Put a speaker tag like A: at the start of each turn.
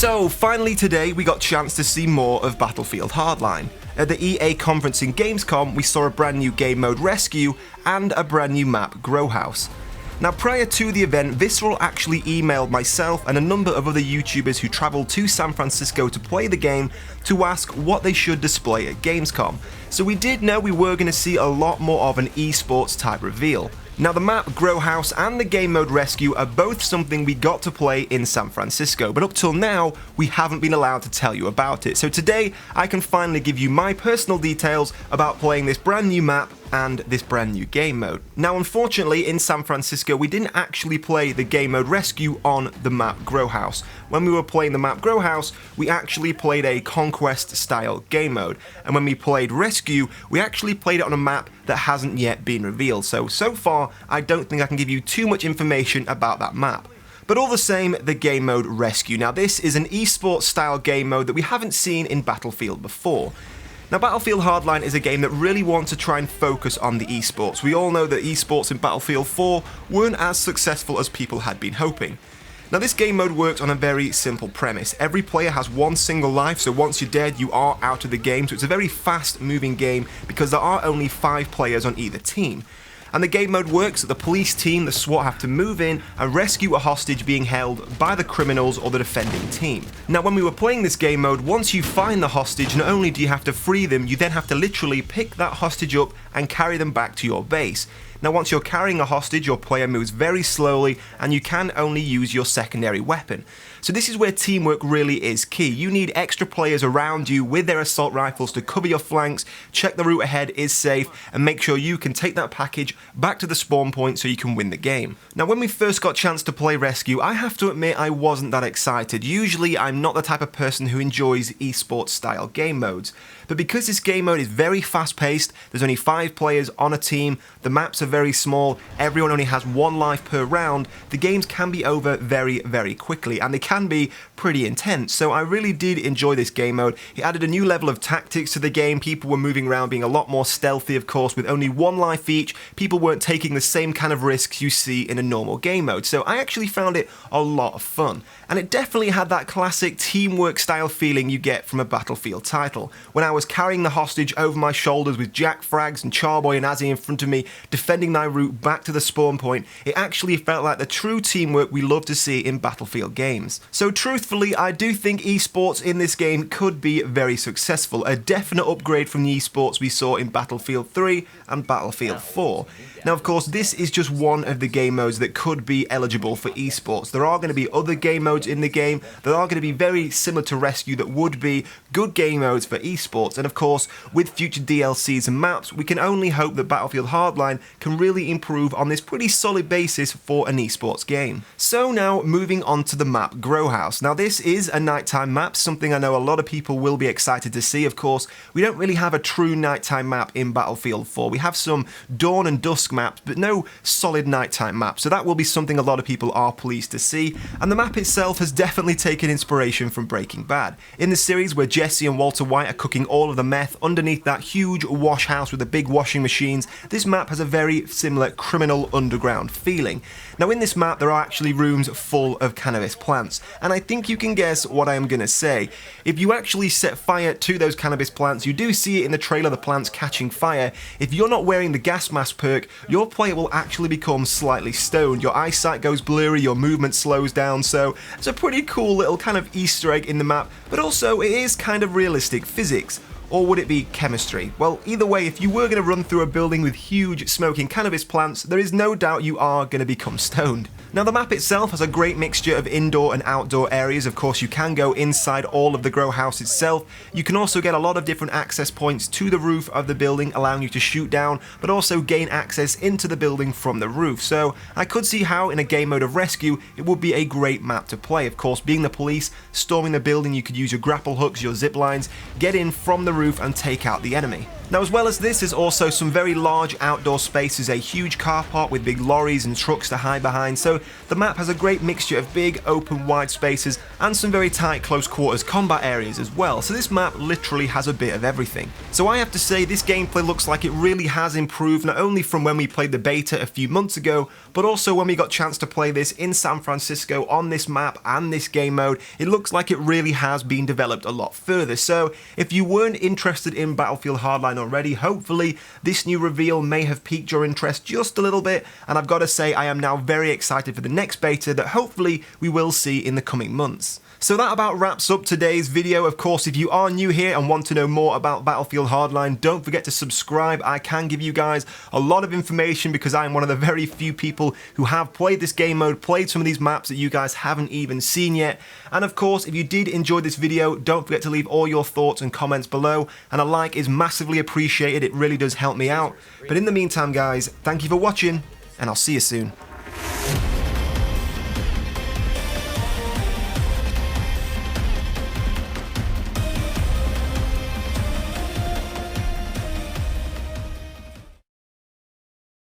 A: So finally today we got a chance to see more of Battlefield Hardline. At the EA conference in Gamescom we saw a brand new game mode Rescue and a brand new map Grow House. Now prior to the event, Visceral actually emailed myself and a number of other YouTubers who travelled to San Francisco to play the game to ask what they should display at Gamescom. So we did know we were going to see a lot more of an esports type reveal. Now the map Grow House and the game mode Rescue are both something we got to play in San Francisco, but up till now we haven't been allowed to tell you about it. So today I can finally give you my personal details about playing this brand new map and this brand new game mode. Now unfortunately in San Francisco we didn't actually play the game mode Rescue on the map Grow House. When we were playing the map Grow House we actually played a Conquest style game mode, and when we played Rescue we actually played it on a map that hasn't yet been revealed. So far I don't think I can give you too much information about that map. But all the same, the game mode Rescue. Now this is an esports style game mode that we haven't seen in Battlefield before. Now Battlefield Hardline is a game that really wants to try and focus on the esports. We all know that esports in Battlefield 4 weren't as successful as people had been hoping. Now this game mode works on a very simple premise. Every player has one single life, so once you're dead you are out of the game, so it's a very fast moving game because there are only 5 players on either team. And the game mode works that the police team, the SWAT, have to move in and rescue a hostage being held by the criminals or the defending team. Now when we were playing this game mode, once you find the hostage, not only do you have to free them, you then have to literally pick that hostage up and carry them back to your base. Now once you're carrying a hostage, your player moves very slowly and you can only use your secondary weapon. So this is where teamwork really is key. You need extra players around you with their assault rifles to cover your flanks, check the route ahead is safe, and make sure you can take that package back to the spawn point so you can win the game. Now when we first got a chance to play Rescue, I have to admit I wasn't that excited. Usually I'm not the type of person who enjoys esports style game modes. But because this game mode is very fast paced, there's only 5 players on a team, the maps are very small, everyone only has 1 life per round, the games can be over very, very quickly, and they can be pretty intense. So I really did enjoy this game mode. It added a new level of tactics to the game. People were moving around being a lot more stealthy, of course, with only 1 life each. People weren't taking the same kind of risks you see in a normal game mode. So I actually found it a lot of fun. And it definitely had that classic teamwork style feeling you get from a Battlefield title. When I was carrying the hostage over my shoulders with Jack Frags and Charboy and Azzy in front of me, defending my route back to the spawn point, it actually felt like the true teamwork we love to see in Battlefield games. So truthfully, I do think esports in this game could be very successful, a definite upgrade from the esports we saw in Battlefield 3 and Battlefield 4. Now of course this is just one of the game modes that could be eligible for esports. There are going to be other game modes in the game that are going to be very similar to Rescue that would be good game modes for esports, and of course with future DLCs and maps we can only hope that Battlefield Hardline can really improve on this pretty solid basis for an esports game. So now moving on to the map Grow House. Now this is a nighttime map, something I know a lot of people will be excited to see. Of course we don't really have a true nighttime map in Battlefield 4. We have some dawn and dusk maps but no solid nighttime map, so that will be something a lot of people are pleased to see. And the map itself has definitely taken inspiration from Breaking Bad. In the series where Jesse and Walter White are cooking all of the meth underneath that huge wash house with the big washing machines, this map has a very similar criminal underground feeling. Now in this map there are actually rooms full of cannabis plants, and I think you can guess what I am going to say. If you actually set fire to those cannabis plants, you do see it in the trailer, the plants catching fire. If you're not wearing the gas mask perk, your player will actually become slightly stoned. Your eyesight goes blurry, your movement slows down, so it's a pretty cool little kind of Easter egg in the map, but also it is kind of realistic physics. Or would it be chemistry? Well, either way, if you were going to run through a building with huge smoking cannabis plants, there is no doubt you are going to become stoned. Now the map itself has a great mixture of indoor and outdoor areas. Of course you can go inside all of the grow house itself. You can also get a lot of different access points to the roof of the building, allowing you to shoot down, but also gain access into the building from the roof. So I could see how in a game mode of Rescue it would be a great map to play. Of course being the police, storming the building, you could use your grapple hooks, your zip lines, get in from the roof and take out the enemy. Now as well as this, there's also some very large outdoor spaces, a huge car park with big lorries and trucks to hide behind, so So the map has a great mixture of big, open, wide spaces and some very tight, close quarters combat areas as well. So this map literally has a bit of everything. So I have to say this gameplay looks like it really has improved, not only from when we played the beta a few months ago, but also when we got a chance to play this in San Francisco on this map and this game mode. It looks like it really has been developed a lot further. So if you weren't interested in Battlefield Hardline already, hopefully this new reveal may have piqued your interest just a little bit, and I've got to say I am now very excited for the next beta that hopefully we will see in the coming months. So that about wraps up today's video. Of course, if you are new here and want to know more about Battlefield Hardline, don't forget to subscribe. I can give you guys a lot of information because I am one of the very few people who have played this game mode, played some of these maps that you guys haven't even seen yet. And of course, if you did enjoy this video, don't forget to leave all your thoughts and comments below, and a like is massively appreciated. It really does help me out. But in the meantime, guys, thank you for watching, and I'll see you soon.